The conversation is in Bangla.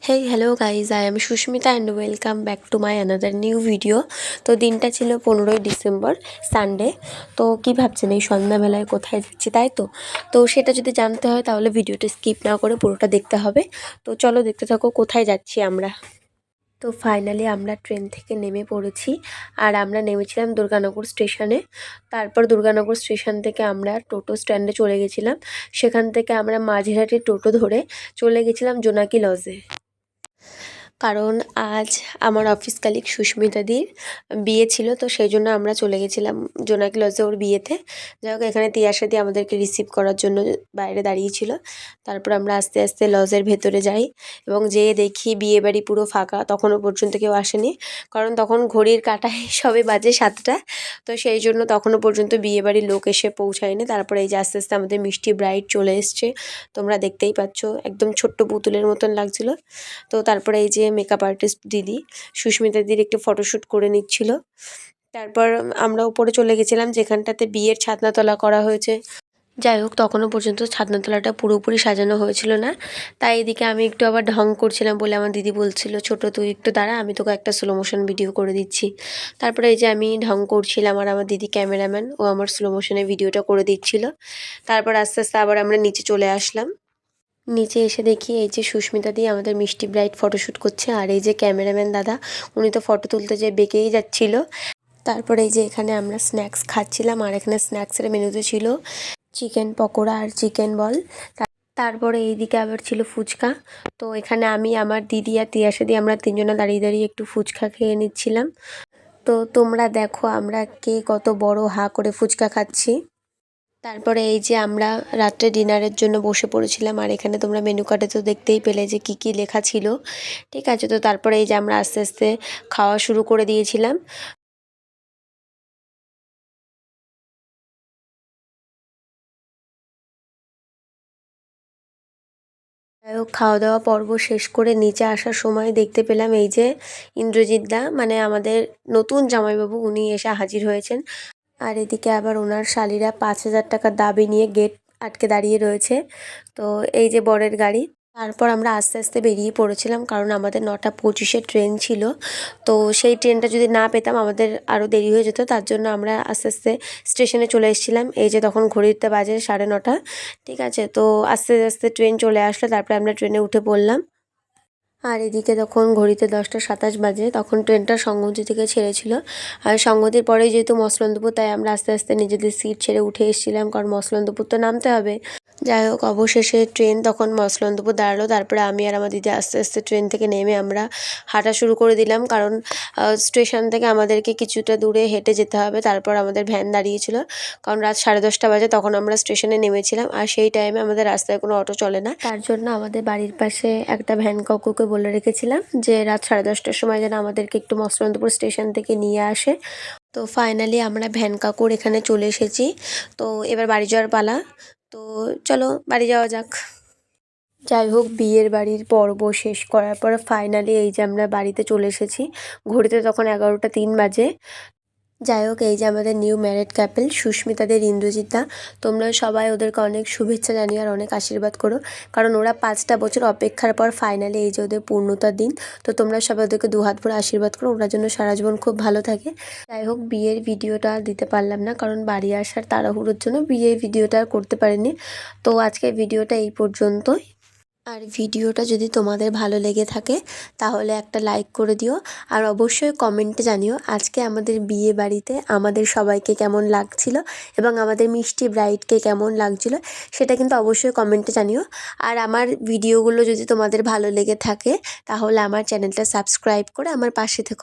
Hey hello guys, I am Susmita and welcome back to my another new video. তো দিনটা ছিল 15ই ডিসেম্বর, সানডে। তো কী ভাবছেন এই সন্ধ্যাবেলায় কোথায় যাচ্ছি, তাই তো সেটা যদি জানতে হয় তাহলে ভিডিওটা স্কিপ না করে পুরোটা দেখতে হবে। তো চলো দেখতে থাকো কোথায় যাচ্ছি আমরা। তো ফাইনালি আমরা ট্রেন থেকে নেমে পড়েছি, আর আমরা নেমেছিলাম দুর্গানগর স্টেশনে। তারপর দুর্গানগর স্টেশন থেকে আমরা টোটো স্ট্যান্ডে চলে গেছিলাম। সেখান থেকে আমরা মাঝেরহাটে টোটো ধরে চলে গেছিলাম জোনাকি লজে। কারণ আজ আমার অফিস কালিগ সুস্মিতাদির বিয়ে ছিল, তো সেই জন্য আমরা চলে গেছিলাম জোনাকি লজে ওর বিয়েতে। যাই হোক, এখানে তিয়াশাদি আমাদেরকে রিসিভ করার জন্য বাইরে দাঁড়িয়েছিল। তারপর আমরা আস্তে আস্তে লজের ভেতরে যাই এবং যেয়ে দেখি বিয়েবাড়ি পুরো ফাঁকা, তখনও পর্যন্ত কেউ আসেনি। কারণ তখন ঘড়ির কাঁটায় সবে বাজে 7টা, তো সেই জন্য তখনও পর্যন্ত বিয়েবাড়ির লোক এসে পৌঁছায়নি। তারপরে এই যে আস্তে আস্তে আমাদের মিষ্টি ব্রাইড চলে এসছে, তোমরা দেখতেই পাচ্ছ, একদম ছোট্ট পুতুলের মতন লাগছিল। তো তারপরে এই যে মেকআপ আর্টিস্ট দিদি সুস্মিতা দিদির একটু ফটোশ্যুট করে নিচ্ছিল। তারপর আমরা উপরে চলে গেছিলাম যেখানটাতে বিয়ের ছাদনাতলা করা হয়েছে। যাই হোক, তখনও পর্যন্ত ছাদনাতলাটা পুরোপুরি সাজানো হয়েছিল না, তাই এদিকে আমি একটু আবার ঢং করছিলাম বলে আমার দিদি বলছিল, ছোট তুই একটু দাঁড়া, আমি তোকে একটা স্লো মোশন ভিডিও করে দিচ্ছি। তারপরে এই যে আমি ঢং করছিলাম আর আমার দিদি ক্যামেরাম্যান, ও আমার স্লো মোশনে ভিডিওটা করে দিচ্ছিল। তারপর আস্তে আস্তে আবার আমরা নিচে চলে আসলাম। নিচে এসে দেখি এই যে সুস্মিতা দি আমাদের মিষ্টি ব্রাইট ফটোশ্যুট করছে, আর এই যে ক্যামেরাম্যান দাদা, উনি তো ফটো তুলতে যেয়ে বেঁকেই যাচ্ছিল। তারপরে এই যে এখানে আমরা স্ন্যাক্স খাচ্ছিলাম, আর এখানে স্ন্যাক্সের মেনুতে ছিল চিকেন পকোড়া আর চিকেন বল। তারপরে এইদিকে আবার ছিল ফুচকা। তো এখানে আমি, আমার দিদি আর তিয়াশাদি আমরা তিনজনে দাঁড়িয়ে দাঁড়িয়ে একটু ফুচকা খেয়ে নিচ্ছিলাম। তো তোমরা দেখো আমরা কে কত বড় হা করে ফুচকা খাচ্ছি। তারপরে এই যে আমরা রাত্রে ডিনারের জন্য বসে পড়েছিলাম, আর এখানে তোমরা মেনু কার্ডে তো দেখতেই পেলে যে কি কি লেখা ছিল। ঠিক আছে, তো তারপরে এই যে আমরা আস্তে আস্তে খাওয়া শুরু করে দিয়েছিলাম। যাই হোক, খাওয়া দাওয়া পর্ব শেষ করে নিচে আসার সময় দেখতে পেলাম এই যে ইন্দ্রজিৎ দা, মানে আমাদের নতুন জামাইবাবু, উনি এসে হাজির হয়েছেন। আর এদিকে আবার ওনার শালিরা 5,000 টাকা দাবি নিয়ে গেট আটকে দাঁড়িয়ে রয়েছে। তো এই যে বরের গাড়ি। তারপর আমরা আস্তে আস্তে বেরিয়ে পড়েছিলাম, কারণ আমাদের 9টা 25-এ ট্রেন ছিল। তো সেই ট্রেনটা যদি না পেতাম আমাদের আরও দেরি হয়ে যেত, তার জন্য আমরা আস্তে আস্তে স্টেশনে চলে এসেছিলাম। এই যে তখন ঘড়িতে বাজে 9:30। ঠিক আছে, তো আস্তে আস্তে ট্রেন চলে আসলো, তারপরে আমরা ট্রেনে উঠে পড়লাম। আর এদিকে তখন ঘড়িতে 10টা 27 বাজে, তখন ট্রেনটা সংহতি থেকে ছেড়েছিল। আর সংহতির পরেই যেহেতু মসলন্দপুর, তাই আমরা আস্তে আস্তে নিজেদের সিট ছেড়ে উঠে এসেছিলাম, কারণ মসলন্দপুর তো নামতে হবে। যাই হোক, অবশেষে ট্রেন তখন মসলন্দপুর দাঁড়ালো। তারপরে আমি আর আমার দিদি আস্তে আস্তে ট্রেন থেকে নেমে আমরা হাঁটা শুরু করে দিলাম, কারণ স্টেশন থেকে আমাদেরকে কিছুটা দূরে হেঁটে যেতে হবে। তারপর আমাদের ভ্যান দাঁড়িয়েছিল, কারণ রাত 10:30 বাজে তখন আমরা স্টেশনে নেমেছিলাম, আর সেই টাইমে আমাদের রাস্তায় কোনো অটো চলে না। তার জন্য আমাদের বাড়ির পাশে একটা ভ্যান কাকুকে বলে রেখেছিলাম যে রাত 10:30টার সময় যেন আমাদেরকে একটু মসলন্দপুর স্টেশন থেকে নিয়ে আসে। তো ফাইনালি আমরা ভ্যান কাকুর এখানে চলে এসেছি। তো এবার বাড়ি যাওয়ার পালা। তো চলো বাড়ি যাওয়া যাক। যাই হোক, বিয়ের বাড়ির পর্ব শেষ করার পর ফাইনালি এই যে আমরা বাড়িতে চলে এসেছি। ঘড়িতে তখন 11টা 3 বাজে। যাই হোক, এই যে আমাদের নিউ ম্যারেড কাপল সুস্মিতাদের ইন্দ্রজিৎদা, তোমরা সবাই ওদেরকে অনেক শুভেচ্ছা জানিও আর অনেক আশীর্বাদ করো, কারণ ওরা 5টা বছর অপেক্ষার পর ফাইনালি এই যে ওদের পূর্ণতার দিন। তো তোমরা সবাই ওদেরকে দুহাত ভরে আশীর্বাদ করো, ওনার জন্য সারা জীবন খুব ভালো থাকে। যাই হোক, বিয়ের ভিডিওটা আর দিতে পারলাম না, কারণ বাড়ি আসার তাড়াহুড়োর জন্য বিয়ের ভিডিওটা আর করতে পারিনি। তো আজকের ভিডিওটা এই পর্যন্তই। আর ভিডিওটা যদি তোমাদের ভালো লেগে থাকে তাহলে একটা লাইক করে দিও, আর অবশ্যই কমেন্টে জানিও আজকে আমাদের বিয়ে বাড়িতে আমাদের সবাইকে কেমন লাগছিল এবং আমাদের মিষ্টি ব্রাইডকে কেমন লাগছিল, সেটা কিন্তু অবশ্যই কমেন্টে জানিও। আর আমার ভিডিওগুলো যদি তোমাদের ভালো লেগে থাকে তাহলে আমার চ্যানেলটা সাবস্ক্রাইব করে আমার পাশে থেকো।